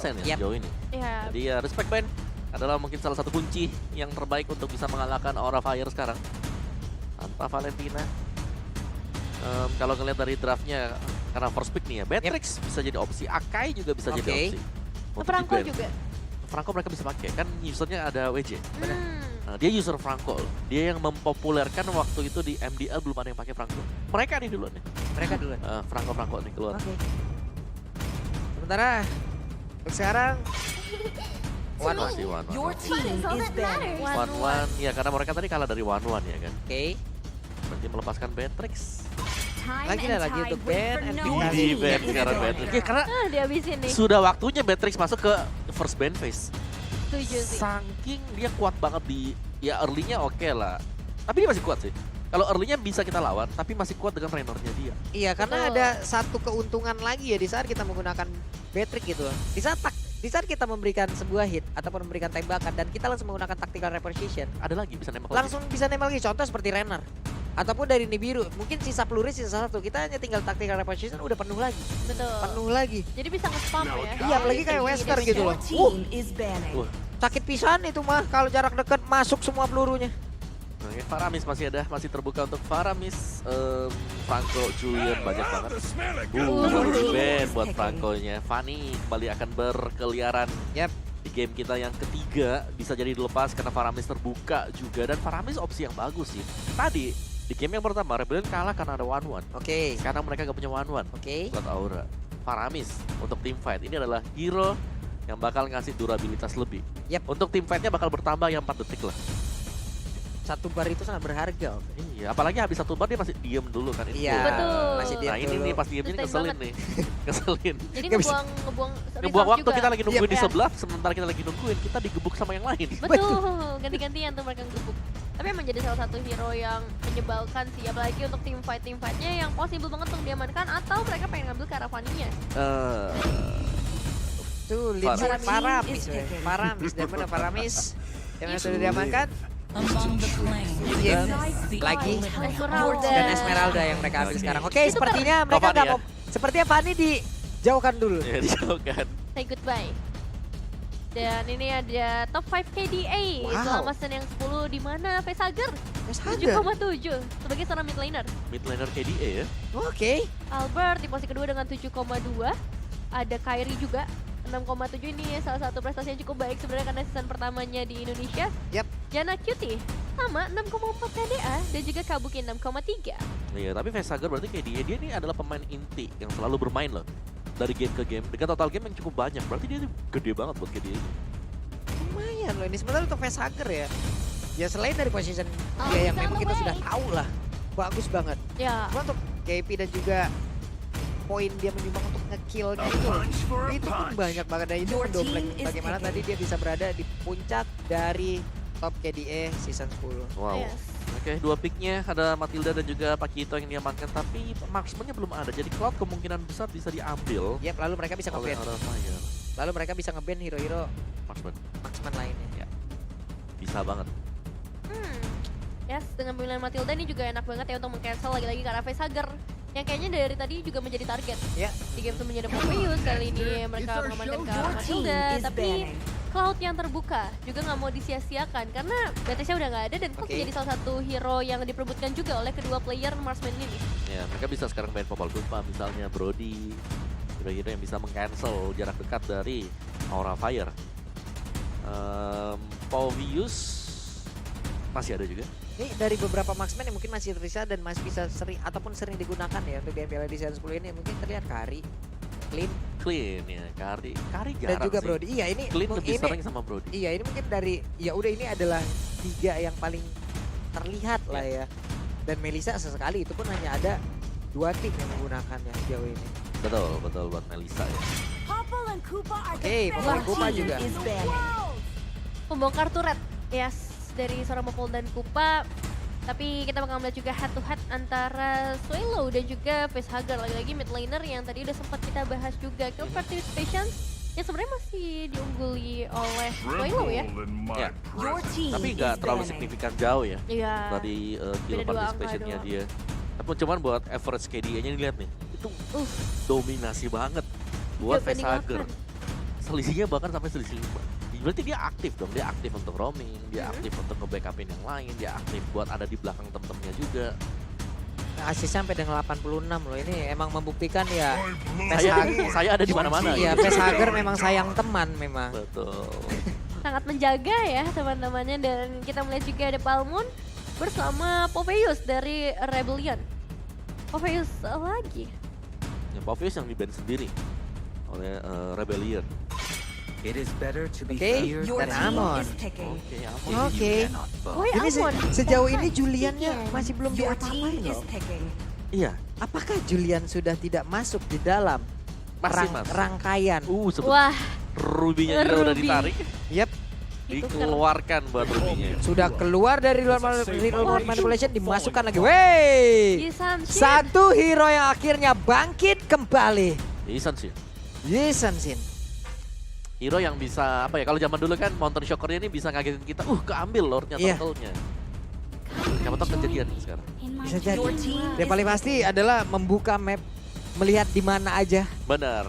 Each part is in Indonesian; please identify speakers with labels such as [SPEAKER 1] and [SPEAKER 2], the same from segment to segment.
[SPEAKER 1] ya sejauh ini.
[SPEAKER 2] Iya.
[SPEAKER 1] Jadi ya respect Ben adalah mungkin salah satu kunci yang terbaik untuk bisa mengalahkan Aura Fire sekarang. Tanpa Valentina. Kalau ngeliat dari draftnya, karena first pick nih ya, Beatrix bisa jadi opsi, Akai juga bisa jadi opsi. Untuk
[SPEAKER 2] Franco
[SPEAKER 1] di-ban.
[SPEAKER 2] juga.
[SPEAKER 1] Franco mereka bisa pakai, kan usernya ada WJ.
[SPEAKER 2] Hmm.
[SPEAKER 1] Nah, dia user Franco, dia yang mempopulerkan waktu itu di MDL belum ada yang pakai Franco. Mereka nih dulu nih,
[SPEAKER 3] Mereka duluan.
[SPEAKER 1] Franco nih keluar.
[SPEAKER 3] Oke. Sementara untuk sekarang
[SPEAKER 1] Masih
[SPEAKER 4] Your
[SPEAKER 1] 1-1.
[SPEAKER 4] team is banned.
[SPEAKER 1] 1-1, ya karena mereka tadi kalah dari 1-1 ya kan.
[SPEAKER 3] Oke.
[SPEAKER 1] Berarti melepaskan Beatrix.
[SPEAKER 3] Lagi untuk ban and
[SPEAKER 1] Di ban sekarang Beatrix. Ya karena
[SPEAKER 2] Dihabisin nih.
[SPEAKER 1] sudah waktunya Beatrix masuk ke first ban phase.
[SPEAKER 2] Setuju sih.
[SPEAKER 1] Saking dia kuat banget di, ya early-nya oke lah. Tapi dia masih kuat sih. Kalau early-nya bisa kita lawan, tapi masih kuat dengan trainernya dia.
[SPEAKER 3] Iya, karena
[SPEAKER 2] Betul.
[SPEAKER 3] ada satu keuntungan lagi ya di saat kita menggunakan Beatrix gitu loh. Di saat kita memberikan sebuah hit ataupun memberikan tembakan dan kita langsung menggunakan tactical reposition,
[SPEAKER 1] Ada lagi bisa nembak lagi.
[SPEAKER 3] langsung bisa nembak lagi. Contoh seperti Renner ataupun dari Nibiru, mungkin sisa peluru sisa satu, kita hanya tinggal tactical reposition udah penuh lagi.
[SPEAKER 2] Betul.
[SPEAKER 3] Penuh lagi.
[SPEAKER 2] Jadi bisa nge-spam ya.
[SPEAKER 3] Iya, apalagi kayak Western gitu loh.
[SPEAKER 4] Your team is banned.
[SPEAKER 3] Sakit pisan itu mah kalau jarak dekat masuk semua pelurunya.
[SPEAKER 1] Oke, Faramis masih terbuka untuk Faramis. Franco, Julian banyak banget. Ben buat Franco-nya. Fanny kembali akan berkeliaran.
[SPEAKER 3] Yap.
[SPEAKER 1] Di game kita yang ketiga bisa jadi dilepas karena Faramis terbuka juga. Dan Faramis opsi yang bagus sih. Tadi di game yang pertama Rebellion kalah karena ada 1-1.
[SPEAKER 3] Oke.
[SPEAKER 1] Sekarang mereka gak punya 1-1
[SPEAKER 3] Oke.
[SPEAKER 1] buat Aura. Faramis untuk team fight ini adalah hero yang bakal ngasih durabilitas lebih.
[SPEAKER 3] Yap.
[SPEAKER 1] Untuk team fight-nya bakal bertambah yang 4 detik lah.
[SPEAKER 3] Satu bar itu sangat berharga.
[SPEAKER 1] Iya, apalagi habis satu bar dia masih diem dulu kan.
[SPEAKER 3] Iya.
[SPEAKER 2] Betul.
[SPEAKER 3] Masih diam
[SPEAKER 1] Nah ini
[SPEAKER 3] dulu.
[SPEAKER 1] nih pas diemnya
[SPEAKER 2] Sustain
[SPEAKER 1] ngeselin
[SPEAKER 2] banget.
[SPEAKER 1] nih. Ngeselin.
[SPEAKER 2] Jadi
[SPEAKER 3] Nggak bisa.
[SPEAKER 2] ngebuang
[SPEAKER 1] Ngebuang
[SPEAKER 2] resource
[SPEAKER 1] waktu
[SPEAKER 2] juga.
[SPEAKER 1] kita lagi nungguin di
[SPEAKER 2] Iya.
[SPEAKER 1] sebelah, sementara kita lagi nungguin, kita digebuk sama yang lain.
[SPEAKER 2] Betul, ganti-gantian tuh mereka gebuk. Tapi emang jadi salah satu hero yang menyebalkan sih, apalagi untuk team fight-nya yang possible banget untuk diamankan atau mereka pengen ngambil Caravaninya.
[SPEAKER 3] Tuh, lihat
[SPEAKER 1] Faramis.
[SPEAKER 3] Paramis. Paramis. Dan mana Paramis yang sudah diamankan?
[SPEAKER 4] Among the planes.
[SPEAKER 3] Iya.
[SPEAKER 4] The
[SPEAKER 3] Lagi.
[SPEAKER 2] Esmeralda.
[SPEAKER 3] Dan Esmeralda yang mereka ambil sekarang. Oke,
[SPEAKER 2] Itu
[SPEAKER 3] sepertinya mereka
[SPEAKER 1] Fanny
[SPEAKER 3] nggak
[SPEAKER 1] ya?
[SPEAKER 3] mau. Sepertinya Fanny dijauhkan dulu.
[SPEAKER 1] Ya dijauhkan.
[SPEAKER 2] Say goodbye. Dan ini ada top 5 KDA
[SPEAKER 3] Wow.
[SPEAKER 2] selama season yang 10 di mana Facehager
[SPEAKER 3] Facehager.
[SPEAKER 2] 7,7 sebagai seorang mid laner.
[SPEAKER 1] Mid laner KDA ya.
[SPEAKER 3] Oke.
[SPEAKER 2] Albert di posisi kedua dengan 7,2. Ada Kyrie juga 6,7, ini salah satu prestasi yang cukup baik sebenarnya karena season pertamanya di Indonesia.
[SPEAKER 3] Yap.
[SPEAKER 2] Jana Cutie sama 6,4 KDA dan juga Kabuki 6,3.
[SPEAKER 1] Iya, tapi Facehager berarti KDA dia ini adalah pemain inti yang selalu bermain loh. Dari game ke game, dengan total game yang cukup banyak. Berarti dia gede banget buat KDA ini.
[SPEAKER 3] Lumayan loh ini. Sementara untuk Facehager ya. Ya selain dari position dia yang memang kita sudah tahu lah. Bagus banget.
[SPEAKER 2] Ya,
[SPEAKER 3] Cuma untuk KP dan juga poin dia menyumbang untuk nge-kill-nya itu loh. Itu pun banyak banget. Dan itu
[SPEAKER 4] Your
[SPEAKER 3] mendompleng
[SPEAKER 4] team is
[SPEAKER 3] bagaimana
[SPEAKER 4] picking.
[SPEAKER 3] tadi dia bisa berada di puncak dari top KDA season 10.
[SPEAKER 1] Wow.
[SPEAKER 2] yes.
[SPEAKER 1] Oke, dua picknya ada Matilda dan juga Pakito yang diamankan, tapi marksman-nya belum ada. Jadi Cloud kemungkinan besar bisa diambil
[SPEAKER 3] Yap, lalu mereka bisa
[SPEAKER 1] oleh
[SPEAKER 3] nge-ban.
[SPEAKER 1] Aura Fire.
[SPEAKER 3] Lalu mereka bisa nge-ban hero-hero
[SPEAKER 1] Marksman,
[SPEAKER 3] marksman lainnya.
[SPEAKER 1] bisa banget.
[SPEAKER 2] Yes, dengan pemilihan Matilda ini juga enak banget ya untuk meng-cancel lagi-lagi karena Facehager yang kayaknya dari tadi juga menjadi target.
[SPEAKER 3] Ya.
[SPEAKER 2] Di game sebelumnya ada Morpheus, kali ini mereka mengamankan ke arah
[SPEAKER 4] Your team
[SPEAKER 2] Matilda,
[SPEAKER 4] is
[SPEAKER 2] tapi
[SPEAKER 4] banned.
[SPEAKER 2] Cloud yang terbuka juga nggak mau disia-siakan karena BTC udah nggak ada dan Cloud
[SPEAKER 3] Oke.
[SPEAKER 2] menjadi salah satu hero yang diperebutkan juga oleh kedua player marksman ini.
[SPEAKER 1] Ya, mereka bisa sekarang main Popol Kumpa, misalnya Brody, hero-hero yang bisa meng-cancel jarak dekat dari Aura Fire. Pauvius masih ada juga.
[SPEAKER 3] Ini dari beberapa marksman yang mungkin masih tersisa dan masih bisa sering ataupun sering digunakan ya untuk di MPL di season 10 ini mungkin terlihat Kari, Clean,
[SPEAKER 1] Clean ya, Kari
[SPEAKER 3] dan
[SPEAKER 1] jarang
[SPEAKER 3] juga
[SPEAKER 1] sih.
[SPEAKER 3] Brody. Iya ini
[SPEAKER 1] Clean lebih
[SPEAKER 3] ini
[SPEAKER 1] sering sama Brody.
[SPEAKER 3] iya ini mungkin dari ya udah ini adalah tiga yang paling terlihat lah ya. Dan Melissa sesekali itu pun hanya ada 2 tim yang menggunakannya sejauh ini.
[SPEAKER 1] Betul buat Melissa ya.
[SPEAKER 4] Popple and Koopa are
[SPEAKER 3] Oke, Popple and Koopa
[SPEAKER 4] team
[SPEAKER 3] juga.
[SPEAKER 4] is banned.
[SPEAKER 2] Pembongkar turret, yes, dari seorang Popol dan Kupa. Tapi kita bakal melihat juga head to head antara Swallow dan juga Facehager, lagi-lagi mid laner yang tadi udah sempat kita bahas juga. Kill participation yang sebenarnya masih diungguli oleh Swallow ya.
[SPEAKER 1] Ya.
[SPEAKER 4] Your team
[SPEAKER 1] Tapi
[SPEAKER 4] is
[SPEAKER 1] nggak terlalu
[SPEAKER 4] banned.
[SPEAKER 1] signifikan jauh ya
[SPEAKER 2] Iya.
[SPEAKER 1] dari kill
[SPEAKER 2] Beda 2 angka
[SPEAKER 1] participation-nya
[SPEAKER 2] doang.
[SPEAKER 1] dia. Tapi cuman buat average KDA-nya dilihat nih, itu dominasi banget buat
[SPEAKER 2] Nggak banding
[SPEAKER 1] Facehager.
[SPEAKER 2] makan.
[SPEAKER 1] selisihnya bahkan sampai selisih 5. Berarti dia aktif dong, dia aktif untuk roaming, dia aktif untuk nge-backupin yang lain, dia aktif buat ada di belakang temen-temennya juga.
[SPEAKER 3] Asis sampai dengan 86 loh. Ini emang membuktikan ya.
[SPEAKER 1] Saya ada di mana-mana.
[SPEAKER 3] Iya, Facehugger memang sayang teman memang.
[SPEAKER 1] Betul.
[SPEAKER 2] Sangat menjaga ya teman-temannya, dan kita melihat juga ada Palmon bersama Popeyus dari Rebellion. Popeyus lagi.
[SPEAKER 1] Ya, Popeyus yang di-ban sendiri oleh Rebellion.
[SPEAKER 5] It is better to be
[SPEAKER 3] Oke,
[SPEAKER 5] feared
[SPEAKER 4] Your
[SPEAKER 3] dan
[SPEAKER 5] than
[SPEAKER 3] Amon.
[SPEAKER 4] team is ticking.
[SPEAKER 1] Oke, aman.
[SPEAKER 5] if you
[SPEAKER 3] Oke.
[SPEAKER 5] cannot boast.
[SPEAKER 2] Woi,
[SPEAKER 3] Ini
[SPEAKER 2] Amon.
[SPEAKER 3] sejauh ini Juliannya masih belum
[SPEAKER 4] Your
[SPEAKER 3] diapa-apain
[SPEAKER 4] team is
[SPEAKER 3] loh.
[SPEAKER 4] ticking.
[SPEAKER 1] Iya,
[SPEAKER 3] Apakah Julian sudah tidak masuk di dalam
[SPEAKER 1] masih mas.
[SPEAKER 3] rangkaian?
[SPEAKER 1] Sebut
[SPEAKER 2] Wah,
[SPEAKER 1] Ruby-nya juga udah
[SPEAKER 2] Ruby.
[SPEAKER 1] ditarik.
[SPEAKER 3] Yep,
[SPEAKER 2] itu
[SPEAKER 1] Dikeluarkan buat Ruby-nya.
[SPEAKER 3] sudah keluar dari luar manipulation, dimasukkan lagi. Wey!
[SPEAKER 2] Yisan Shin.
[SPEAKER 3] Satu hero yang akhirnya bangkit kembali.
[SPEAKER 1] Isan sih.
[SPEAKER 3] Yisan Shin.
[SPEAKER 1] Hero yang bisa, apa ya, kalau zaman dulu kan Mountain Shocker-nya ini bisa ngagetin kita. Keambil lordnya,
[SPEAKER 3] Iya.
[SPEAKER 1] turtle-nya. Siapa tahu kejadian sekarang.
[SPEAKER 3] Bisa jadi.
[SPEAKER 4] Your team
[SPEAKER 3] Dan
[SPEAKER 4] is
[SPEAKER 3] paling pasti adalah membuka map, melihat di mana aja.
[SPEAKER 1] Benar.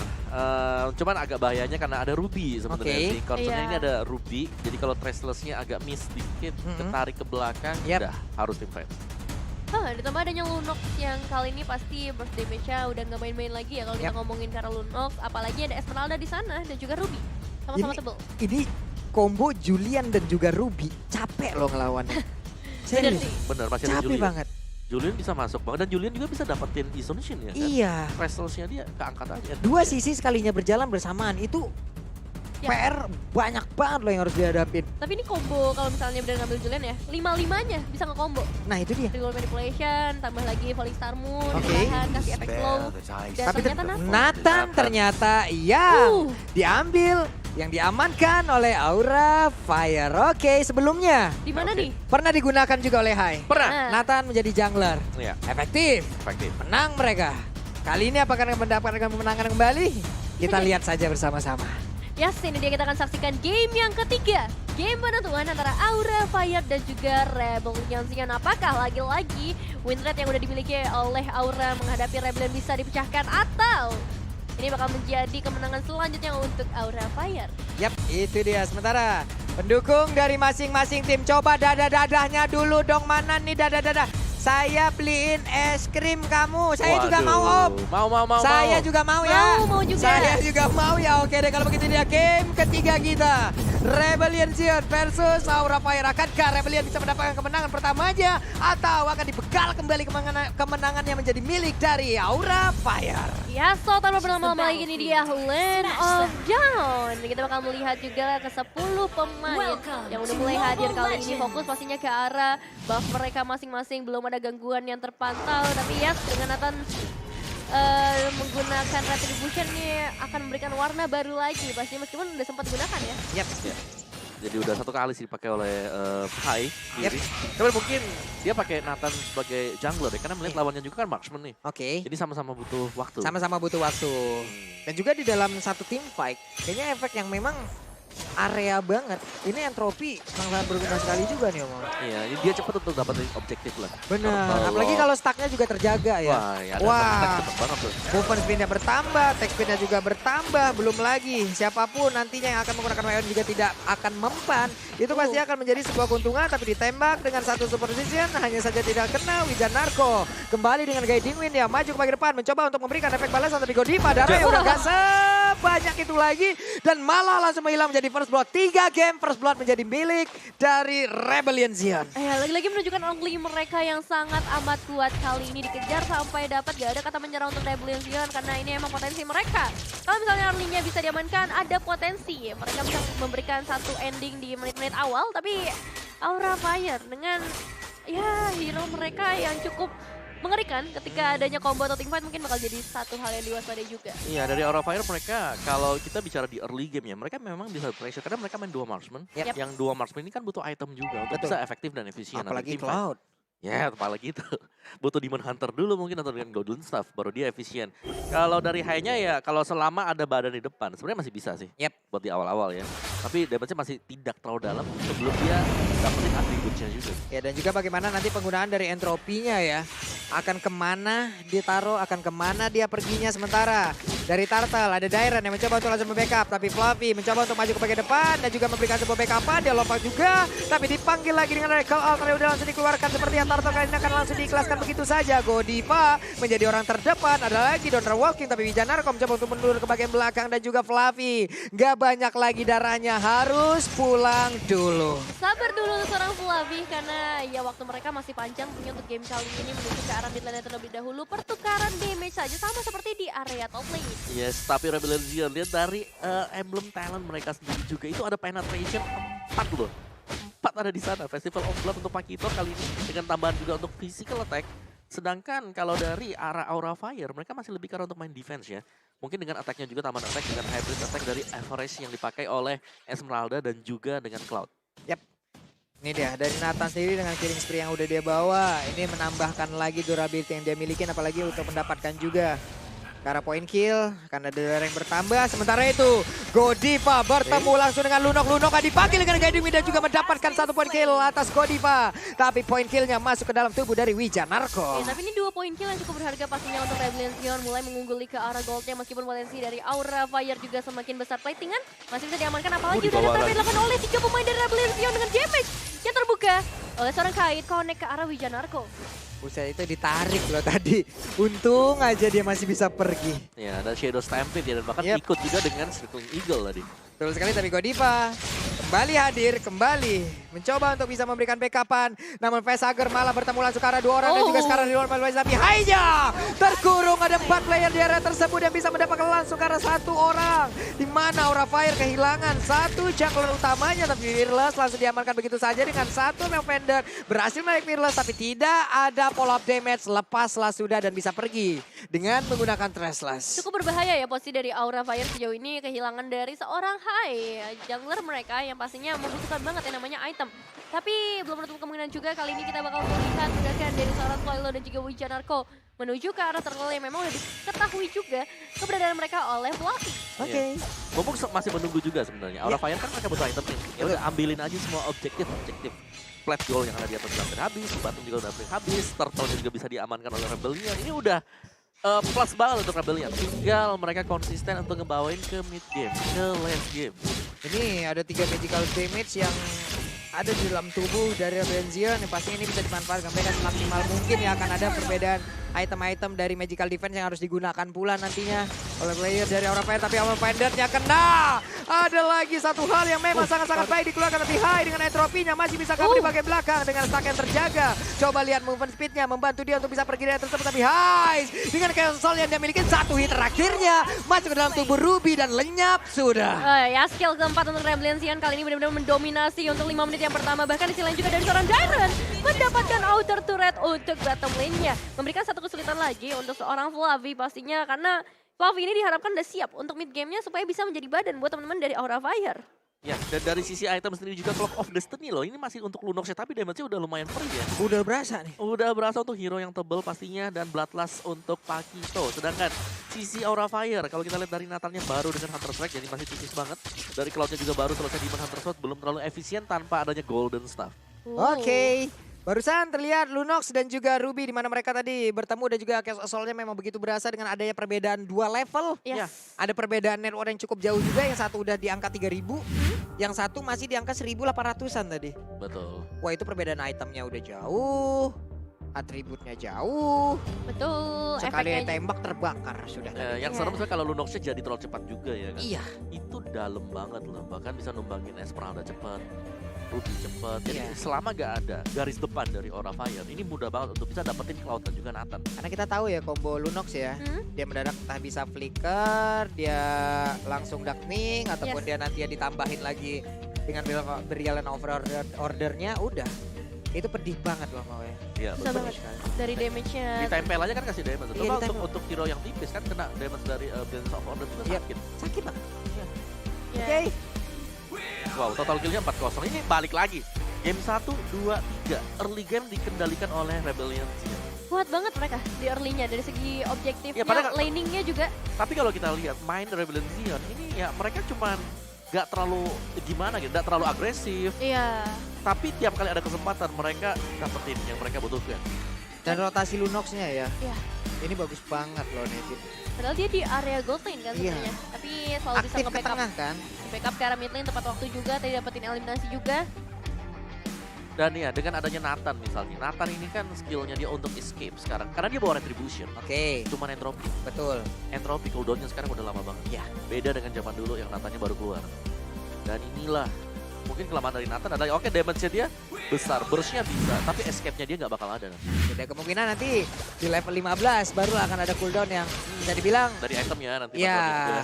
[SPEAKER 1] Cuman agak bahayanya karena ada Ruby sebenarnya
[SPEAKER 3] Oke.
[SPEAKER 1] sih. Concernnya
[SPEAKER 2] Iya.
[SPEAKER 1] ini ada Ruby, jadi kalau traceless-nya agak miss dikit, ketarik ke belakang,
[SPEAKER 3] Yap.
[SPEAKER 1] udah harus tim fight.
[SPEAKER 2] Ditambah adanya Lunox yang kali ini pasti burst damage-nya udah nggak main-main lagi ya kalau kita
[SPEAKER 3] Yap.
[SPEAKER 2] ngomongin karena Lunox, apalagi ada Esmeralda di sana dan juga Ruby. Sama-sama
[SPEAKER 3] Ini-
[SPEAKER 2] tebel.
[SPEAKER 3] Ini combo Julian dan juga Ruby. Capek loh ngelawannya.
[SPEAKER 2] Bener
[SPEAKER 3] Serius,
[SPEAKER 2] sih.
[SPEAKER 1] Benar, masih ada
[SPEAKER 3] capek
[SPEAKER 1] Julian.
[SPEAKER 3] banget.
[SPEAKER 1] Julian bisa masuk banget, dan Julian juga bisa dapetin Isonation ya kan?
[SPEAKER 3] Iya.
[SPEAKER 1] Traceless-nya dia keangkat aja.
[SPEAKER 3] Dua sisi sekalinya berjalan bersamaan. Itu
[SPEAKER 2] Ya.
[SPEAKER 3] PR banyak banget loh yang harus dihadapin.
[SPEAKER 2] Tapi ini combo kalau misalnya benar ngambil Julian ya, 5-5-nya bisa nge-combo.
[SPEAKER 3] Nah itu dia.
[SPEAKER 2] Reroll Manipulation, tambah lagi Falling Star Moon,
[SPEAKER 3] Oke.
[SPEAKER 2] ditahan, kasih efek slow.
[SPEAKER 5] Spare the dice.
[SPEAKER 2] Dan
[SPEAKER 3] Tapi
[SPEAKER 2] ternyata
[SPEAKER 3] Nathan ternyata yang diambil, yang diamankan oleh Aura Fire. Oke, sebelumnya
[SPEAKER 2] Di mana
[SPEAKER 1] Oke.
[SPEAKER 2] nih?
[SPEAKER 3] pernah digunakan juga oleh Hai.
[SPEAKER 1] Pernah.
[SPEAKER 3] Nathan menjadi jungler.
[SPEAKER 1] Iya,
[SPEAKER 3] Efektif,
[SPEAKER 1] efektif.
[SPEAKER 3] menang mereka. Kali ini apakah akan mendapatkan kemenangan kembali? Kita lihat saja bersama-sama.
[SPEAKER 2] Yes, ini dia kita akan saksikan game yang ketiga. Game penentuan antara Aura Fire dan juga Rebellion. Apakah lagi-lagi win rate yang udah dimiliki oleh Aura menghadapi Rebellion bisa dipecahkan, atau ini bakal menjadi kemenangan selanjutnya untuk Aura Fire?
[SPEAKER 3] Yap, itu dia. Sementara pendukung dari masing-masing tim, coba dada-dadahnya dulu dong. Mana nih dada-dadah? Saya beliin es krim kamu. Saya juga mau, Om.
[SPEAKER 1] Mau.
[SPEAKER 3] Saya juga mau ya.
[SPEAKER 2] Mau juga.
[SPEAKER 3] Saya juga mau ya. Oke deh, kalau begitu dia game ketiga kita. Rebellion Zion versus Aura Fire. Akankah Rebellion bisa mendapatkan kemenangan pertamanya, atau akan dibegal kembali kemenangan yang menjadi milik dari Aura Fire?
[SPEAKER 2] Ya, so tanpa berlama-lama lagi ini dia Land of Dawn. Kita bakal melihat juga ke 10 pemain yang udah mulai hadir kali ini. Fokus pastinya ke arah buff mereka masing-masing. Belum ada gangguan yang terpantau. Tapi ya, dengan Nathan menggunakan Retribution nih akan memberikan warna baru lagi. Pastinya meskipun udah sempat digunakan ya.
[SPEAKER 3] Yap.
[SPEAKER 1] Jadi udah satu kali sih dipakai oleh Hai kiri. Tapi mungkin dia pakai Nathan sebagai jungler ya, karena melihat lawannya juga kan marksman nih.
[SPEAKER 3] Oke.
[SPEAKER 1] Jadi sama-sama butuh waktu.
[SPEAKER 3] Sama-sama butuh waktu. Dan juga di dalam satu tim fight, kayaknya efek yang memang area banget. Ini entropi sangat berguna sekali juga nih, Om.
[SPEAKER 1] Iya, ini dia cepat untuk dapetin objektif lah.
[SPEAKER 3] Benar.
[SPEAKER 1] Kalau-
[SPEAKER 3] Apalagi kalau stacknya juga terjaga ya.
[SPEAKER 1] Wah, ya ada
[SPEAKER 3] Wah.
[SPEAKER 1] stack cepet banget tuh.
[SPEAKER 3] Movement speednya bertambah, attack speednya juga bertambah. Belum lagi siapapun nantinya yang akan menggunakan Wayon juga tidak akan mempan. Itu pasti akan menjadi sebuah keuntungan, tapi ditembak dengan satu super position hanya saja tidak kena. Wijan Narko kembali dengan Guiding Wind yang maju ke bagian depan, mencoba untuk memberikan efek balasan, tapi Godiva darahnya udah gak sebanyak itu lagi, dan malah langsung menghilang menjadi first blood. 3 game first blood menjadi milik dari Rebellion Zion.
[SPEAKER 2] Lagi-lagi menunjukkan ongli mereka yang sangat amat kuat kali ini, dikejar sampai dapat. Gak ada kata menyerah untuk Rebellion Zion karena ini emang potensi mereka. Kalau misalnya early-nya bisa diamankan, ada potensi mereka bisa memberikan satu ending di menit-menit awal. Tapi Aura Fire dengan ya hero mereka yang cukup mengerikan ketika adanya combo atau teamfight mungkin bakal jadi satu hal yang diwaspadai juga.
[SPEAKER 1] Iya, dari Aura Fire mereka, kalau kita bicara di early game ya, mereka memang bisa pressure karena mereka main 2 marksman.
[SPEAKER 3] Yap.
[SPEAKER 1] Yang 2 marksman ini kan butuh item juga untuk
[SPEAKER 3] Betul.
[SPEAKER 1] bisa efektif dan efisien.
[SPEAKER 3] Apalagi
[SPEAKER 1] nanti teamfight.
[SPEAKER 3] Cloud.
[SPEAKER 1] Ya, apalagi itu. Butuh Demon Hunter dulu mungkin atau dengan Golden Staff baru dia efisien. Kalau dari high-nya ya kalau selama ada badan di depan sebenarnya masih bisa sih.
[SPEAKER 3] Yep.
[SPEAKER 1] Buat di awal-awal ya. Tapi damage-nya masih tidak terlalu dalam sebelum dia dapetin atributnya juga.
[SPEAKER 3] Ya dan juga bagaimana nanti penggunaan dari entropinya ya. Akan kemana ditaruh, akan kemana dia perginya sementara. Dari Turtle ada Dairen yang mencoba untuk langsung membackup. Tapi Fluffy mencoba untuk maju ke bagian depan dan juga memberikan sebuah backupan. Dia lompat juga. Tapi dipanggil lagi dengan recall out. Udah langsung dikeluarkan seperti yang Turtle kali ini akan langsung diikhlaskan begitu saja. Godiva menjadi orang terdepan. Ada lagi Donner Walking tapi Wijanarko mencoba untuk mundur ke bagian belakang. Dan juga Fluffy. Gak banyak lagi darahnya, harus pulang dulu.
[SPEAKER 2] Sabar dulu seorang Fluffy karena ya waktu mereka masih panjang punya untuk game kali ini menuju ke arah mid lane terlebih dahulu. Pertukaran damage saja sama seperti di area top lane.
[SPEAKER 1] Yes, tapi Rebel Legion lihat dari emblem talent mereka sendiri juga itu ada penetration 4 loh. 4 ada di sana. Festival of Blood untuk Pakito kali ini dengan tambahan juga untuk physical attack. Sedangkan kalau dari arah Aura Fire mereka masih lebih karena untuk main defense ya. Mungkin dengan attack-nya juga tambahan attack dengan hybrid attack dari Average yang dipakai oleh Esmeralda dan juga dengan Cloud.
[SPEAKER 3] Ini dia, dari Nathan sendiri dengan killing spree yang udah dia bawa. Ini menambahkan lagi durability yang dia miliki, apalagi untuk mendapatkan juga karena point kill, karena ada yang bertambah. Sementara itu, Godiva bertemu langsung dengan Lunok. Lunok dipanggil dengan guiding mid dan juga mendapatkan 1 point kill atas Godiva. Tapi point killnya masuk ke dalam tubuh dari Wijanarko.
[SPEAKER 2] Tapi ini 2 poin kill yang cukup berharga pastinya untuk Rebel Legion mulai mengungguli ke arah goldnya meskipun potensi dari Aura Fire juga semakin besar. Platingan masih bisa diamankan apalagi udah ada
[SPEAKER 1] dibawa
[SPEAKER 2] target
[SPEAKER 1] lagi.
[SPEAKER 2] dilakukan oleh 3 pemain dari Rebel Legion dengan damage yang terbuka oleh seorang Kait connect ke arah Wijanarko.
[SPEAKER 3] Buset, itu ditarik loh tadi. Untung aja dia masih bisa pergi.
[SPEAKER 1] Ya, ada Shadow Stampede ya dan bahkan
[SPEAKER 3] Yep.
[SPEAKER 1] ikut juga dengan Circling Eagle tadi.
[SPEAKER 3] Betul sekali, tapi Godiva kembali hadir, kembali mencoba untuk bisa memberikan backupan. Namun Facehugger malah bertemu langsung ke arah 2 orang dan juga sekarang di luar Malwais. Tapi Haija terkurung, ada 4 player di area tersebut yang bisa mendapatkan langsung ke arah 1 orang. Di mana Aura Fire kehilangan 1 jungler utamanya, tapi Fearless langsung diamankan begitu saja dengan 1 Male Fender. Berhasil menarik Fearless tapi tidak ada follow up damage, lepaslah sudah dan bisa pergi dengan menggunakan Thrashless.
[SPEAKER 2] Cukup berbahaya ya posisi dari Aura Fire sejauh ini kehilangan dari seorang jungler mereka yang pastinya membutuhkan banget yang namanya item. Tapi belum menutup kemungkinan juga kali ini kita bakal melihat gerakan dari seorang Soilo dan juga Wijanarko menuju ke arah turtle yang memang udah diketahui juga keberadaan mereka oleh Fluffy.
[SPEAKER 3] Oke.
[SPEAKER 1] Bobok masih menunggu juga sebenarnya. Aura Fire kan mereka butuh item nih. Ya udah ambilin aja semua objektif. Flat goal yang ada di atas udah hampir habis, Batum juga udah hampir habis, Turtle juga bisa diamankan oleh Rebellion. Ini udah plus banget untuk Rebellion. Tinggal mereka konsisten untuk ngebawain ke mid game, ke late game.
[SPEAKER 3] Ini ada 3 magical damage yang ada di dalam tubuh dari Rebellion. Yang pastinya ini bisa dimanfaatkan mereka semaksimal mungkin ya. Akan ada perbedaan item-item dari magical defense yang harus digunakan pula nantinya oleh player dari Aura Fire. Tapi Aura Fire-nya kena. Ada lagi satu hal yang memang sangat-sangat baik dikeluarkan. Tapi Hai dengan entropinya masih bisa kabur di bagian belakang dengan stack yang terjaga. Coba lihat movement speednya membantu dia untuk bisa pergi dari tersebut. Tapi Hai dengan cancel yang dia miliki, 1 hit terakhirnya masuk ke dalam tubuh Ruby dan lenyap sudah.
[SPEAKER 2] Ya skill keempat untuk Rebel Legion kali ini benar-benar mendominasi untuk 5 menit yang pertama. Bahkan di sisi lain juga dari seorang Dairen mendapatkan outer turret untuk bottom lane-nya. Memberikan satu kesulitan lagi untuk seorang Fluffy pastinya karena Fluffy ini diharapkan udah siap untuk mid game-nya supaya bisa menjadi badan buat teman-teman dari Aura Fire.
[SPEAKER 1] Ya, dan dari sisi item sendiri juga Clock of Destiny loh. Ini masih untuk Lunox ya, tapi damage-nya udah lumayan free ya.
[SPEAKER 3] Udah berasa nih.
[SPEAKER 1] Udah berasa untuk hero yang tebel pastinya dan Bloodlust untuk Pakito. Sedangkan sisi Aura Fire, kalau kita lihat dari Natalnya baru dengan Hunter Strike, jadi masih tipis banget. Dari Cloud-nya juga baru selesai Demon Hunter Sword, belum terlalu efisien tanpa adanya Golden Staff.
[SPEAKER 3] Oke. Barusan terlihat Lunox dan juga Ruby di mana mereka tadi bertemu dan juga Chaos Assault-nya memang begitu berasa dengan adanya perbedaan 2 level.
[SPEAKER 2] Yes.
[SPEAKER 3] Ada perbedaan network yang cukup jauh juga, yang satu udah di angka 3000, yang satu masih di angka 1800-an tadi.
[SPEAKER 1] Betul.
[SPEAKER 3] Wah, itu perbedaan itemnya udah jauh, atributnya jauh,
[SPEAKER 2] Betul.
[SPEAKER 3] sekali
[SPEAKER 2] Efeknya
[SPEAKER 3] tembak terbakar sudah.
[SPEAKER 1] Yang serem sebenarnya kalau Lunoxnya jadi terlalu cepat juga ya kan.
[SPEAKER 3] Iya.
[SPEAKER 1] Itu dalam banget loh, bahkan bisa numbangin Esmeralda cepat. Ruby cepet, jadi
[SPEAKER 3] Iya.
[SPEAKER 1] selama gak ada garis depan dari Aura Fire, ini mudah banget untuk bisa dapetin Cloud dan juga Nathan.
[SPEAKER 3] Karena kita tahu ya combo Lunox ya,
[SPEAKER 2] Hmm?
[SPEAKER 3] dia mendadak entah bisa flicker, dia langsung ducking, ataupun
[SPEAKER 2] Yes.
[SPEAKER 3] dia nanti ditambahin lagi dengan berjalan ordernya, udah. Itu pedih banget loh mau ya.
[SPEAKER 1] Iya,
[SPEAKER 2] Bisa
[SPEAKER 1] betul.
[SPEAKER 2] banget dari damage-nya.
[SPEAKER 1] Ditempel aja kan kasih damage.
[SPEAKER 3] Iya,
[SPEAKER 1] Coba
[SPEAKER 3] ditempel.
[SPEAKER 1] untuk hero yang tipis kan kena damage dari Balance of Order juga
[SPEAKER 3] Iya.
[SPEAKER 1] sakit.
[SPEAKER 3] Sakit banget.
[SPEAKER 2] Ya.
[SPEAKER 3] Oke.
[SPEAKER 1] Wow, total killnya 4-0. Ini balik lagi. Game 1, 2, 3, early game dikendalikan oleh Rebellion.
[SPEAKER 2] Kuat banget mereka di early-nya dari segi objektifnya,
[SPEAKER 1] Ya, padahal-
[SPEAKER 2] laningnya juga.
[SPEAKER 1] Tapi kalau kita lihat main Rebellion Zion ini ya mereka cuman gak terlalu gimana gitu, gak terlalu agresif.
[SPEAKER 2] Iya.
[SPEAKER 1] Tapi tiap kali ada kesempatan mereka dapetin yang mereka butuhkan.
[SPEAKER 3] Dan rotasi Lunox-nya ya.
[SPEAKER 2] Iya.
[SPEAKER 3] Ini bagus banget loh Nevin.
[SPEAKER 2] Padahal dia di area gold lane kan
[SPEAKER 3] Iya.
[SPEAKER 2] sebenarnya. Tapi selalu bisa
[SPEAKER 3] Aktif ke
[SPEAKER 2] nge-backup.
[SPEAKER 3] tengah kan.
[SPEAKER 2] Backup ke arah mid lane tepat waktu juga, tadi dapetin eliminasi juga.
[SPEAKER 1] Dan ya dengan adanya Nathan misalnya. Nathan ini kan skillnya dia untuk escape sekarang. Karena dia bawa retribution.
[SPEAKER 3] Oke,
[SPEAKER 1] Cuman entropy.
[SPEAKER 3] betul.
[SPEAKER 1] Entropy cooldownnya sekarang udah lama banget.
[SPEAKER 3] Ya.
[SPEAKER 1] Beda dengan zaman dulu yang Nathannya baru keluar. Dan inilah mungkin kelemahan dari Nathan adalah oke damage-nya dia besar, burst-nya bisa, tapi escape-nya dia nggak bakal ada nanti.
[SPEAKER 3] Ada kemungkinan nanti di level 15 baru akan ada cooldown yang bisa dibilang
[SPEAKER 1] Dari itemnya nanti.
[SPEAKER 3] ya
[SPEAKER 1] bakal juga.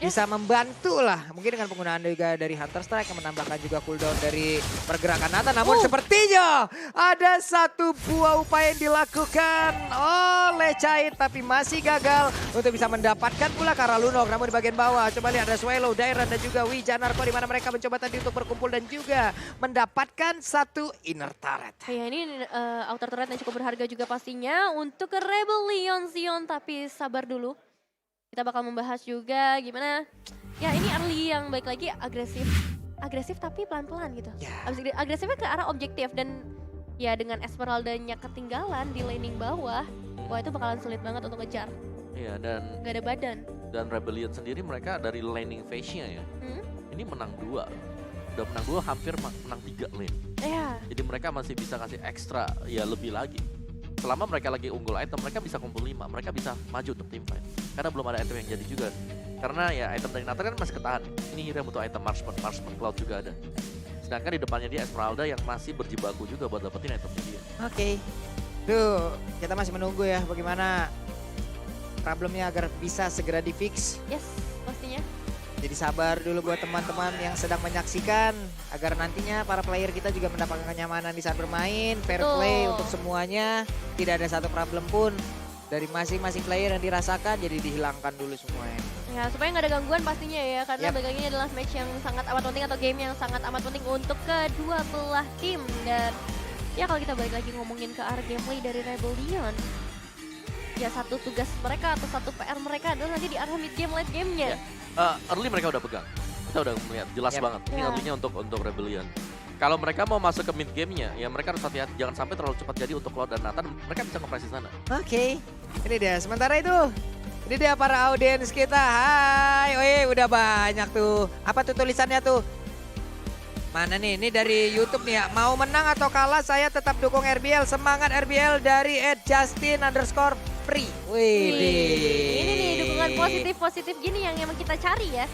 [SPEAKER 3] bisa membantu lah. Mungkin dengan penggunaan juga dari Hunter Strike yang menambahkan juga cooldown dari pergerakan Nathan. Namun sepertinya ada satu buah upaya yang dilakukan oleh Cair tapi masih gagal untuk bisa mendapatkan pula Karalunok. Namun di bagian bawah coba lihat ada Swallow, Dairan dan juga Wija Narko di mana mereka mencoba tadi untuk berkumpul dan juga mendapatkan satu inner turret.
[SPEAKER 2] Ya ini outer turret yang cukup berharga juga pastinya untuk ke Rebellion Zion, tapi sabar dulu. Kita bakal membahas juga gimana, ya ini early yang baik lagi agresif tapi pelan-pelan gitu.
[SPEAKER 3] Ya.
[SPEAKER 2] Agresifnya ke arah objektif dan ya dengan Esmeralda-nya ketinggalan di laning bawah, wah itu bakalan sulit banget untuk ngejar,
[SPEAKER 1] Iya dan
[SPEAKER 2] nggak ada badan.
[SPEAKER 1] Rebellion sendiri mereka dari laning phase-nya ya.
[SPEAKER 2] Hmm?
[SPEAKER 1] Ini menang 2. Udah menang 2 hampir menang 3 lane.
[SPEAKER 2] Ya,
[SPEAKER 1] Jadi mereka masih bisa kasih ekstra ya lebih lagi. Selama mereka lagi unggul item, mereka bisa kumpul 5. Mereka bisa maju untuk team fight. Karena belum ada item yang jadi juga. Karena ya item dari Nathan kan masih ketahan. Ini Hira butuh item Marksman Cloud juga ada. Sedangkan di depannya dia Esmeralda yang masih berjibaku juga buat dapetin itemnya dia.
[SPEAKER 3] Oke. Tuh, kita masih menunggu ya bagaimana problemnya agar bisa segera di-fix.
[SPEAKER 2] yes pastinya.
[SPEAKER 3] Jadi sabar dulu buat teman-teman yang sedang menyaksikan agar nantinya para player kita juga mendapatkan kenyamanan di saat bermain, fair
[SPEAKER 2] Betul.
[SPEAKER 3] play untuk semuanya, tidak ada satu problem pun dari masing-masing player yang dirasakan, jadi dihilangkan dulu semuanya.
[SPEAKER 2] Ya supaya nggak ada gangguan pastinya ya, karena
[SPEAKER 3] Yap.
[SPEAKER 2] bagi lagi ini adalah match yang sangat amat penting atau game yang sangat amat penting untuk kedua belah tim. Dan ya kalau kita balik lagi ngomongin ke arah gameplay dari Rebellion, ya satu tugas mereka atau satu PR mereka adalah nanti di arah mid game late gamenya.
[SPEAKER 1] Early mereka udah pegang. Kita udah melihat jelas
[SPEAKER 3] Yep.
[SPEAKER 1] banget. Ini
[SPEAKER 2] Ya.
[SPEAKER 1] early-nya untuk Rebellion. Kalau mereka mau masuk ke mid game-nya, ya mereka harus hati-hati. Jangan sampai terlalu cepat jadi untuk Cloud dan Nathan. Mereka bisa nge-press di sana.
[SPEAKER 3] Oke, ini dia. Sementara itu, ini dia para audiens kita. Hai, wih udah banyak tuh. Apa tuh tulisannya tuh? Mana nih? Ini dari YouTube nih ya. Mau menang atau kalah, saya tetap dukung RBL. Semangat RBL dari @justin_free. Wih,
[SPEAKER 2] Ini nih dukungan positif gini yang emang kita cari ya.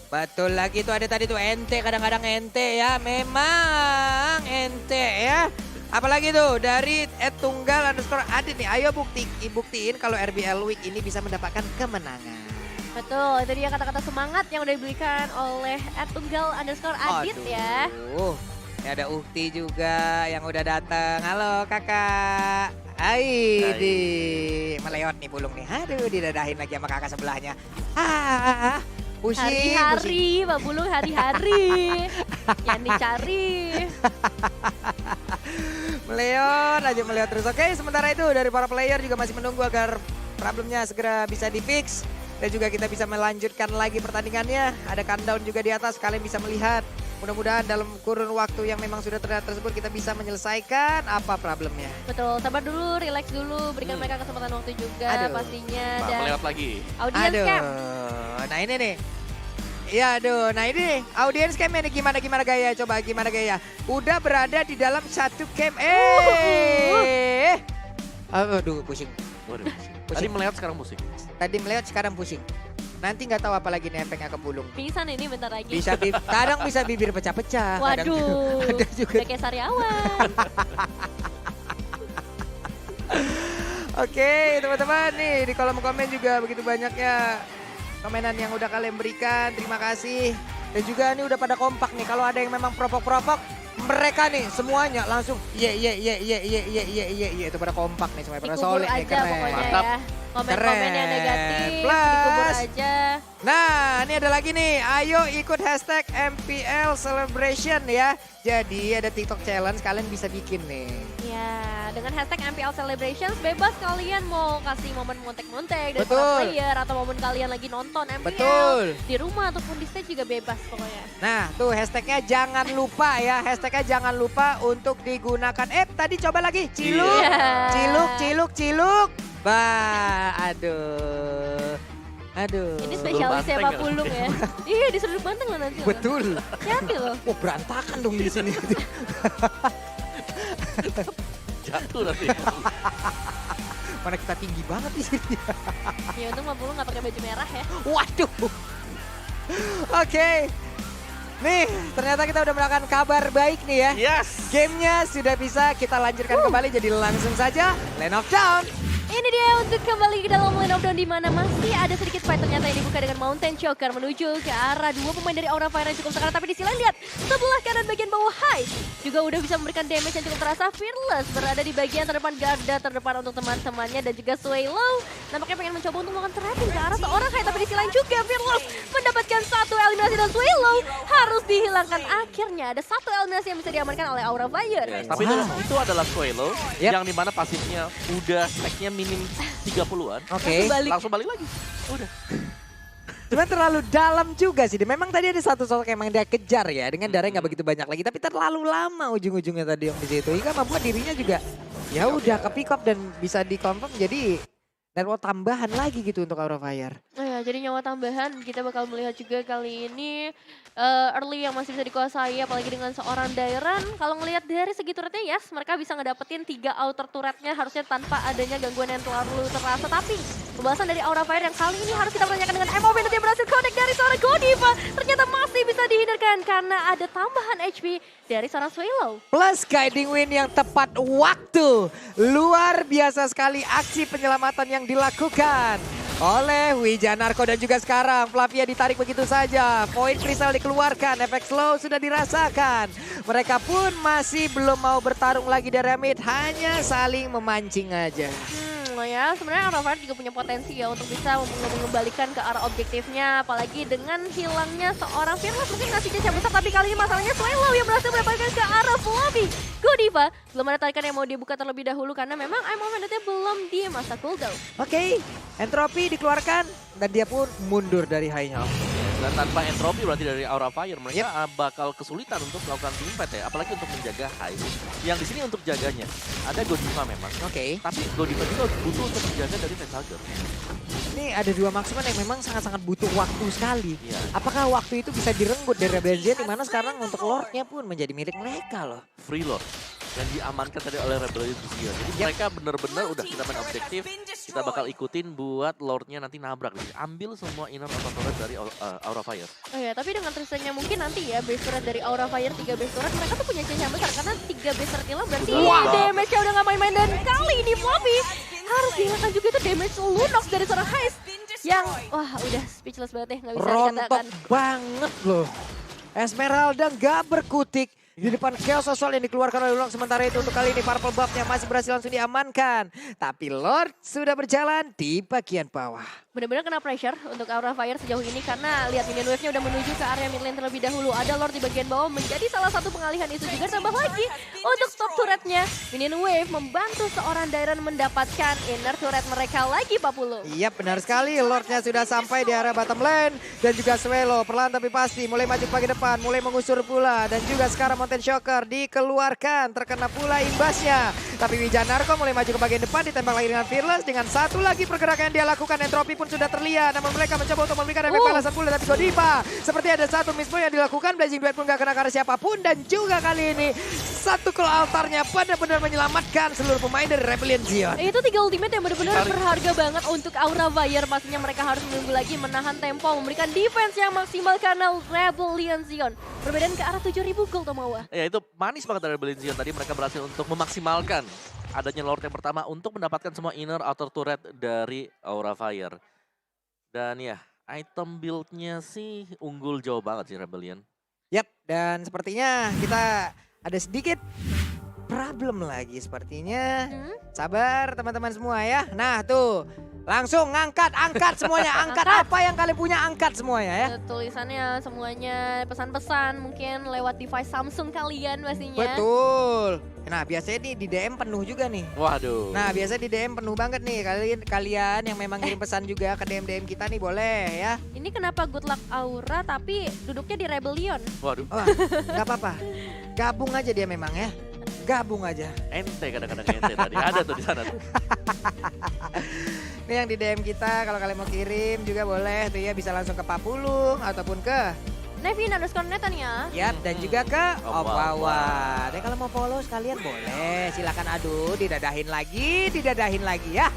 [SPEAKER 3] betul lagi tuh ada tadi tuh ente, kadang-kadang ente ya. Memang ente ya. Apalagi tuh dari @tunggal_adit nih. Ayo buktiin kalau RBL Week ini bisa mendapatkan kemenangan.
[SPEAKER 2] Betul, itu dia kata-kata semangat yang udah diberikan oleh @tunggal_adit ya.
[SPEAKER 3] Aduh, ini ada Ukti juga yang udah datang. Halo kakak. Hai, di meleot nih pulung nih. Aduh, didadahin lagi sama kakak sebelahnya. Ah, pusing, pusing.
[SPEAKER 2] Hari-hari, Mbak Bulung hari-hari. Yang dicari.
[SPEAKER 3] Meleot aja meleot terus. Oke, sementara itu dari para player juga masih menunggu agar problemnya segera bisa di-fix. Dan juga kita bisa melanjutkan lagi pertandingannya. Ada countdown juga di atas, kalian bisa melihat. Mudah-mudahan dalam kurun waktu yang memang sudah terlihat tersebut kita bisa menyelesaikan apa problemnya.
[SPEAKER 2] Betul, sabar dulu, relax dulu, berikan mereka kesempatan waktu juga
[SPEAKER 3] Aduh.
[SPEAKER 2] pastinya.
[SPEAKER 1] Nah,
[SPEAKER 2] Dan
[SPEAKER 1] melewat lagi.
[SPEAKER 2] audience
[SPEAKER 3] Aduh,
[SPEAKER 2] camp.
[SPEAKER 3] nah ini nih. Iya aduh, nah ini nih, audience camp ini gimana gaya, coba gimana gaya. Udah berada di dalam satu camp, aduh pusing.
[SPEAKER 1] Waduh. Tadi melewat sekarang musik.
[SPEAKER 3] Tadi melewat sekarang pusing. Nanti nggak tahu apa lagi nih efeknya ke Bulung.
[SPEAKER 2] Pingsan ini bentar lagi.
[SPEAKER 3] Bisa kadang bisa bibir pecah-pecah. kadang
[SPEAKER 2] Waduh,
[SPEAKER 3] ada juga.
[SPEAKER 2] udah kayak sariawan.
[SPEAKER 3] Oke teman-teman nih di kolom komen juga begitu banyaknya komenan yang udah kalian berikan. Terima kasih. Dan juga ini udah pada kompak nih. Kalau ada yang memang propok-propok, mereka nih semuanya langsung iya itu pada kompak nih semuanya pada
[SPEAKER 2] Dikubur
[SPEAKER 3] solid nih
[SPEAKER 2] aja
[SPEAKER 3] keren.
[SPEAKER 2] pokoknya
[SPEAKER 1] Mantap.
[SPEAKER 2] ya. Komen-komen yang
[SPEAKER 3] Keren.
[SPEAKER 2] negatif
[SPEAKER 3] Plus.
[SPEAKER 2] dikubur aja.
[SPEAKER 3] Nah, ini ada lagi nih. Ayo ikut hashtag MPL Celebration ya. Jadi ada TikTok challenge kalian bisa bikin nih.
[SPEAKER 2] Ya, dengan hashtag MPL Celebrations bebas kalian mau kasih momen montek-montek dari
[SPEAKER 3] Betul.
[SPEAKER 2] para player atau momen kalian lagi nonton MPL
[SPEAKER 3] Betul.
[SPEAKER 2] di rumah ataupun di stage juga bebas pokoknya.
[SPEAKER 3] Nah, tuh hashtagnya jangan lupa ya. Hashtagnya jangan lupa untuk digunakan. Tadi coba lagi. Ciluk,
[SPEAKER 2] Iya.
[SPEAKER 3] ciluk, ciluk, ciluk. Bah, aduh. Aduh.
[SPEAKER 2] Ini
[SPEAKER 1] Sudut
[SPEAKER 2] spesialisnya
[SPEAKER 1] banteng
[SPEAKER 2] Pak
[SPEAKER 1] ya?
[SPEAKER 2] Pulung ya. Iya, di sudut banteng loh nanti. loh.
[SPEAKER 3] Betul.
[SPEAKER 2] Hati loh.
[SPEAKER 3] Wah, berantakan dong di sini.
[SPEAKER 1] Jatuh nanti.
[SPEAKER 3] Mana kita tinggi banget di sini.
[SPEAKER 2] Ya untung Pak Pulung nggak pakai baju merah ya.
[SPEAKER 3] Waduh. Oke. Nih, ternyata kita udah mendapatkan kabar baik nih ya.
[SPEAKER 1] Yes.
[SPEAKER 3] Gamenya sudah bisa kita lanjutkan kembali, jadi langsung saja Lane of Dawn.
[SPEAKER 2] Ini dia untuk kembali ke dalam Lane of Dawn di mana masih ada sedikit fight ternyata yang dibuka dengan Mountain Choker menuju ke arah dua pemain dari Aura Fire yang cukup sekarang. Tapi di sini lihat sebelah kanan bagian bawah High juga udah bisa memberikan damage yang cukup terasa. Fearless berada di bagian terdepan, garda terdepan untuk teman-temannya dan juga Swallow nampaknya pengen mencoba untuk melakukan trapping ke arah seorang High. Tapi di sisi lain juga Fearless mendapatkan satu eliminasi dan Swallow harus dihilangkan. Akhirnya ada satu eliminasi yang bisa diamankan oleh Aura Fire.
[SPEAKER 1] Yes, tapi itu adalah Swallow
[SPEAKER 3] Yep.
[SPEAKER 1] yang dimana pasifnya udah stacknya minim 30-an.
[SPEAKER 3] Oke.
[SPEAKER 1] Langsung balik lagi. Udah.
[SPEAKER 3] Cuma terlalu dalam juga sih. Memang tadi ada satu sosok yang emang dia kejar ya. Dengan darahnya nggak begitu banyak lagi. Tapi terlalu lama ujung-ujungnya tadi yang di situ. Hingga membuat dirinya juga ya udah ke pick up dan bisa di-confirm jadi network tambahan lagi gitu untuk Aura Fire.
[SPEAKER 2] Oh ya, jadi nyawa tambahan kita bakal melihat juga kali ini early yang masih bisa dikuasai apalagi dengan seorang Dairan. Kalau ngelihat dari segi turretnya yes, mereka bisa ngedapetin 3 outer turretnya harusnya tanpa adanya gangguan yang terlalu terasa. Tapi pembahasan dari Aura Fire yang kali ini harus kita pertanyakan dengan MOB nanti yang berhasil connect dari seorang Godiva. Ternyata masih bisa dihindarkan karena ada tambahan HP dari seorang Swallow.
[SPEAKER 3] Plus guiding win yang tepat waktu. Luar biasa sekali aksi penyelamatan yang dilakukan oleh Wijanarko dan juga sekarang Flavia ditarik begitu saja. Poin kristal dikeluarkan, efek slow sudah dirasakan. Mereka pun masih belum mau bertarung lagi dari mid, hanya saling memancing aja.
[SPEAKER 2] Ya sebenarnya Aura Fire juga punya potensi ya untuk bisa mengembalikan ke arah objektifnya, apalagi dengan hilangnya seorang Fearless mungkin ngasih jejak besar, tapi kali ini masalahnya Swallow yang berhasil mendapatkan ke arah Fluffy. Godiva belum ada tarikan yang mau dibuka terlebih dahulu karena memang Aim Momennya belum di masa cooldown.
[SPEAKER 3] Oke, entropi dikeluarkan dan dia pun mundur dari high-nya.
[SPEAKER 1] Dan tanpa entropi berarti dari Aura Fire mereka bakal kesulitan untuk melakukan teamfight ya, apalagi untuk menjaga High. Yang di sini untuk jaganya ada Godiva memang.
[SPEAKER 3] Oke.
[SPEAKER 1] Tapi Godiva juga butuh untuk menjaga dari Facehugger.
[SPEAKER 3] Ini ada dua marksman yang memang sangat-sangat butuh waktu sekali.
[SPEAKER 1] Iya.
[SPEAKER 3] Apakah waktu itu bisa direnggut dari Rebellion di mana sekarang untuk Lordnya pun menjadi milik mereka loh.
[SPEAKER 1] Free Lord yang diamankan tadi oleh Rebellion Fusion. Jadi mereka benar-benar udah kita main objektif, kita bakal ikutin buat Lordnya nanti nabrak. Jadi ambil semua inner atau turret dari Aura Fire.
[SPEAKER 2] Oh ya, tapi dengan Tristannya mungkin nanti ya base turret dari Aura Fire 3 base turret mereka tuh punya chance yang besar karena 3 base turret hilang berarti damage-nya udah gak main-main dan kali ini Fluffy harus dihilangkan juga itu damage Lunox dari seorang Heist yang wah udah speechless banget ya, gak bisa
[SPEAKER 3] Rontok
[SPEAKER 2] dikatakan.
[SPEAKER 3] banget loh. Esmeralda nggak berkutik di depan Chaos Assault yang dikeluarkan oleh Lunox. Sementara itu untuk kali ini Purple Buff-nya masih berhasil langsung diamankan. Tapi Lord sudah berjalan di bagian bawah.
[SPEAKER 2] Benar-benar kena pressure untuk Aura Fire sejauh ini karena lihat minion wave-nya udah menuju ke area mid lane terlebih dahulu. Ada Lord di bagian bawah menjadi salah satu pengalihan isu juga. Tambah lagi untuk top turretnya minion wave membantu seorang Dairan mendapatkan inner turret mereka lagi Pak Pulu.
[SPEAKER 3] Iya benar sekali, Lordnya sudah sampai di area bottom lane. Dan juga Swallow perlahan tapi pasti mulai maju ke bagian depan, mulai mengusur pula. Dan juga sekarang Mountain Shocker dikeluarkan, terkena pula imbasnya. Tapi Wijanarko mulai maju ke bagian depan, ditembak lagi dengan Fearless. Dengan satu lagi pergerakan yang dia lakukan, entropi pun sudah terlihat. Namun mereka mencoba untuk memberikan efek balasan pula. Tapi Godiva seperti ada satu misplay yang dilakukan. Blazing Duet pun gak kena karena siapapun. Dan juga kali ini satu claw altarnya benar-benar menyelamatkan seluruh pemain dari Rebellion Zion.
[SPEAKER 2] Itu 3 ultimate yang benar-benar berharga banget untuk Aura Fire. Pastinya mereka harus menunggu lagi, menahan tempo, memberikan defense yang maksimal karena Rebellion Zion. Perbedaan ke arah 7.000 gold Tomawa.
[SPEAKER 1] Ya itu manis banget dari Rebellion Zion. Tadi mereka berhasil untuk memaksimalkan adanya Lord yang pertama untuk mendapatkan semua inner outer turret dari Aura Fire. Dan ya, item build-nya sih unggul jauh banget sih Rebellion.
[SPEAKER 3] Yap, dan sepertinya kita ada sedikit problem lagi sepertinya. Sabar teman-teman semua ya. Nah tuh, Langsung angkat semuanya, angkat apa yang kalian punya, angkat semuanya ya.
[SPEAKER 2] Tulisannya semuanya pesan-pesan mungkin lewat device Samsung kalian pastinya.
[SPEAKER 3] Betul. Nah biasanya nih di DM penuh juga nih.
[SPEAKER 1] Waduh.
[SPEAKER 3] Nah biasanya di DM penuh banget nih. Kalian yang memang kirim pesan juga ke DM kita nih boleh ya.
[SPEAKER 2] Ini kenapa Good Luck Aura tapi duduknya di Rebellion?
[SPEAKER 1] Waduh.
[SPEAKER 3] Wah gak apa-apa. Gabung aja dia memang ya. Gabung aja.
[SPEAKER 1] Ente kadang-kadang ente tadi. Ada tuh di sana tuh.
[SPEAKER 3] Ini yang di DM kita kalau kalian mau kirim juga boleh tuh ya, bisa langsung ke Papulung ataupun ke
[SPEAKER 2] Nevin_Nathan ya.
[SPEAKER 3] Yap, dan juga ke
[SPEAKER 1] Om
[SPEAKER 3] Wawa.
[SPEAKER 1] Wawa.
[SPEAKER 3] Dan kalau mau follow sekalian boleh, silakan aduh didadahin lagi ya.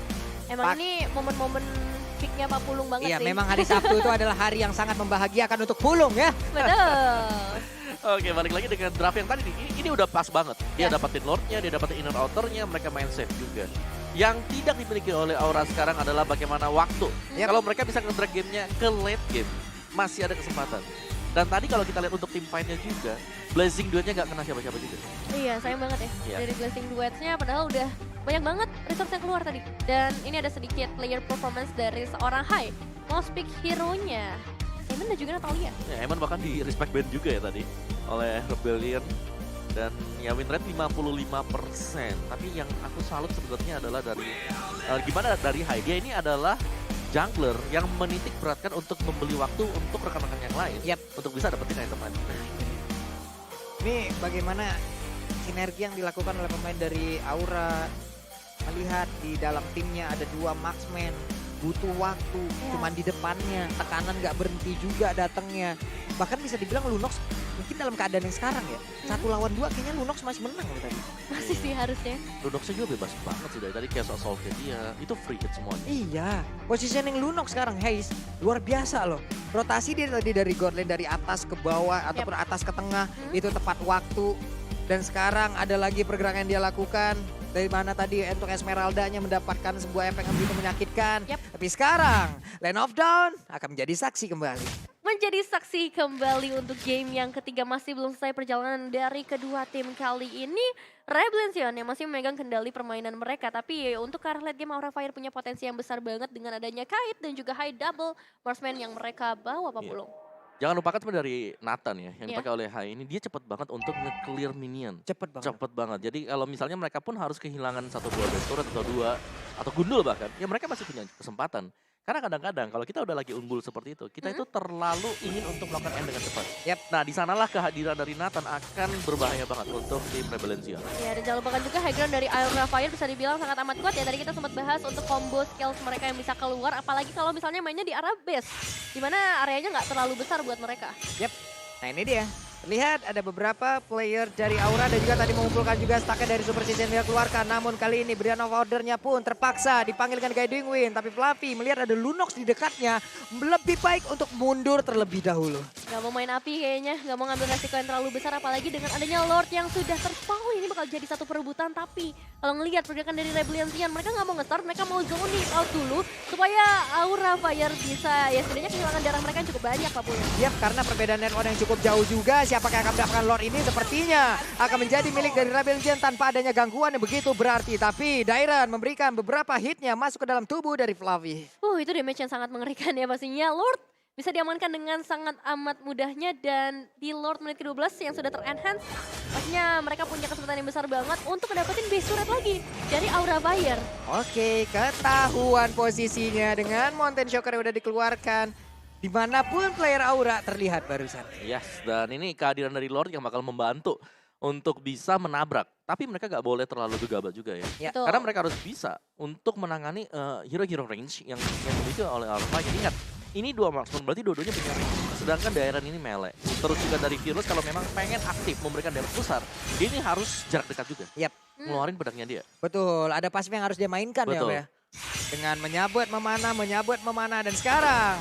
[SPEAKER 2] Emang
[SPEAKER 3] Pak-
[SPEAKER 2] ini momen-momen peaknya Pak Pulung banget
[SPEAKER 3] Iya,
[SPEAKER 2] sih.
[SPEAKER 3] memang hari Sabtu itu adalah hari yang sangat membahagiakan untuk Pulung ya.
[SPEAKER 2] Betul.
[SPEAKER 1] Oke, balik lagi dengan draft yang tadi nih. Ini udah pas banget. Dia
[SPEAKER 2] Ya.
[SPEAKER 1] dapetin Lordnya, dia dapetin inner outernya, mereka main safe juga. Yang tidak dimiliki oleh Aura sekarang adalah bagaimana waktu.
[SPEAKER 3] Yap.
[SPEAKER 1] Kalau mereka bisa nge-drag gamenya ke late game, masih ada kesempatan. Dan tadi kalau kita lihat untuk tim fight-nya juga, Blazing duetnya nggak kena siapa-siapa juga.
[SPEAKER 2] Iya, sayang banget ya.
[SPEAKER 1] Iya.
[SPEAKER 2] Dari Blessing Duets-nya padahal udah banyak banget resource yang keluar tadi. Dan ini ada sedikit player performance dari seorang Hai. Mau speak hero-nya. Eamon dan juga Natalia.
[SPEAKER 1] Ya, Eman bahkan di respect band juga ya tadi oleh Rebellion. Dan ya win rate 55%. Tapi yang aku salut sebenarnya adalah dari gimana dari Hai. Dia ini adalah jungler yang menitik beratkan untuk membeli waktu untuk rekan-rekan yang lain.
[SPEAKER 3] Yap.
[SPEAKER 1] Untuk bisa dapetin item item.
[SPEAKER 3] Ini bagaimana sinergi yang dilakukan oleh pemain dari Aura. Melihat di dalam timnya ada 2 marksman, butuh waktu,
[SPEAKER 2] Ya.
[SPEAKER 3] cuman di depannya, tekanan nggak berhenti juga datangnya. Bahkan bisa dibilang Lunox mungkin dalam keadaan yang sekarang ya, 1 lawan 2 kayaknya Lunox masih menang loh tadi.
[SPEAKER 2] Masih sih harusnya.
[SPEAKER 1] Lunoxnya juga bebas banget sih dari tadi Chaos Assault-nya dia. Itu free hit semuanya.
[SPEAKER 3] Iya, positioning Lunox sekarang Haze luar biasa loh. Rotasi dia tadi dari god lane dari atas ke bawah ataupun atas ke tengah, itu tepat waktu. Dan sekarang ada lagi pergerakan yang dia lakukan. Dari mana tadi untuk Esmeralda-nya mendapatkan sebuah efek yang begitu menyakitkan.
[SPEAKER 2] Yap.
[SPEAKER 3] Tapi sekarang Lane of Dawn akan menjadi saksi kembali.
[SPEAKER 2] Menjadi saksi kembali untuk game yang ketiga, masih belum selesai perjalanan dari kedua tim kali ini. Rebellion yang masih memegang kendali permainan mereka. Tapi untuk ke arah late game, Aura Fire punya potensi yang besar banget dengan adanya Kite dan juga High Double Marksman yang mereka bawa, Pak
[SPEAKER 1] Iya.
[SPEAKER 2] Pulung.
[SPEAKER 1] Jangan lupakan sebenarnya dari Nathan ya, yang
[SPEAKER 2] Iya.
[SPEAKER 1] dipakai oleh Hai ini, dia cepet banget untuk nge-clear minion.
[SPEAKER 3] Cepet banget.
[SPEAKER 1] Cepet banget. Jadi kalau misalnya mereka pun harus kehilangan 1-2 base turret atau 2 atau gundul bahkan, ya mereka masih punya kesempatan. Karena kadang-kadang kalau kita udah lagi unggul seperti itu, kita itu terlalu ingin untuk melakukan end dengan cepat.
[SPEAKER 3] Yap.
[SPEAKER 1] Nah, di sanalah kehadiran dari Nathan akan berbahaya banget untuk tim Rebellion.
[SPEAKER 2] Ya, dan jangan lupakan juga high ground dari Aura Fire bisa dibilang sangat amat kuat ya. Tadi kita sempat bahas untuk combo skills mereka yang bisa keluar, apalagi kalau misalnya mainnya di arah base, dimana areanya nggak terlalu besar buat mereka.
[SPEAKER 3] Nah ini dia. Lihat ada beberapa player dari Aura dan juga tadi mengumpulkan juga stacknya dari Super Season dia keluarkan. Namun kali ini Brian of Order-nya pun terpaksa dipanggilkan Guiding Wind. Tapi Fluffy melihat ada Lunox di dekatnya. Lebih baik untuk mundur terlebih dahulu.
[SPEAKER 2] Gak mau main api kayaknya, gak mau ngambil resiko yang terlalu besar, apalagi dengan adanya Lord yang sudah terpaul. Ini bakal jadi satu perebutan, tapi kalau ngelihat pergerakan dari Rebellion, mereka gak mau nge-start, mereka mau zoning out dulu supaya Aura Fire bisa, ya setidaknya kehilangan darah mereka yang cukup banyak, Pak Pulung.
[SPEAKER 3] Yap, karena perbedaan network yang cukup jauh juga. Siapa yang akan mendapatkan Lord ini sepertinya akan menjadi milik dari Rebellion tanpa adanya gangguan yang begitu berarti. Tapi Dairan memberikan beberapa hitnya masuk ke dalam tubuh dari Fluffy.
[SPEAKER 2] Itu damage yang sangat mengerikan ya pastinya. Lord bisa diamankan dengan sangat amat mudahnya, dan di Lord menit ke-12 yang sudah ter-enhance, pastinya mereka punya kesempatan yang besar banget untuk mendapatkan base turret lagi dari Aura Fire.
[SPEAKER 3] Oke, ketahuan posisinya dengan Mountain Shocker yang udah dikeluarkan. Dimanapun player Aura terlihat barusan.
[SPEAKER 1] Yes, dan ini kehadiran dari Lord yang bakal membantu untuk bisa menabrak. Tapi mereka gak boleh terlalu gegabah juga ya.
[SPEAKER 3] Ya.
[SPEAKER 2] Betul.
[SPEAKER 1] Karena mereka harus bisa untuk menangani hero-hero range yang dimiliki oleh Aura. Jadi ingat, ini 2 marksman, berarti dua-duanya punya range. Sedangkan Dairan ini melee. Terus juga dari Fearless kalau memang pengen aktif memberikan damage besar, dia ini harus jarak dekat juga.
[SPEAKER 3] Yap.
[SPEAKER 1] Ngeluarin pedangnya dia.
[SPEAKER 3] Betul, ada pasif yang harus dia mainkan ya,
[SPEAKER 1] Betul.
[SPEAKER 3] Om ya. Dengan menyabut, memanah, dan sekarang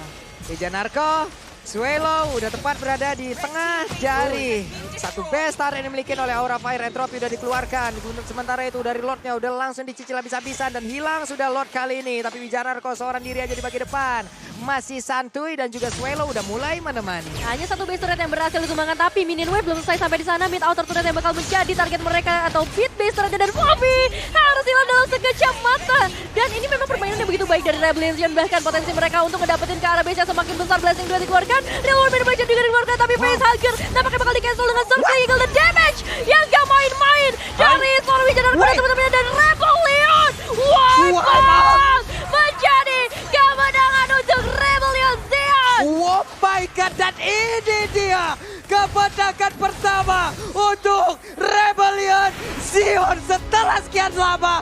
[SPEAKER 3] Deja Narko, Suelo udah tepat berada di tengah jari. Satu best start yang dimiliki oleh Aura Fire, Entropy udah dikeluarkan. Sementara itu dari Lordnya udah langsung dicicil habis-habisan dan hilang sudah Lord kali ini. Tapi Deja Narko seorang diri aja di bagian depan. masih santuy dan juga Swallow udah mulai menemani.
[SPEAKER 2] Hanya satu base turret yang berhasil disumbangkan, tapi minion wave belum selesai sampai di sana. Mid outer turret yang bakal menjadi target mereka atau mid base turretnya, dan Bobby harus hilang dalam sekejap mata. Dan ini memang permainan yang begitu baik dari Rebellion, bahkan potensi mereka untuk ngedapetin ke arah base yang semakin besar. Blessing 2 dikeluarkan, Real War Mid juga dikeluarkan, tapi Facehugger nampaknya bakal di-cancel dengan Survey Eagle dan damage yang gak main-main dari Stormy General pada teman-temannya, dan Rebellion wipeout menjadi kemenangan untuk Rebellion Zion.
[SPEAKER 3] Oh my god, dan ini dia kemenangan pertama untuk Rebellion Zion setelah sekian lama.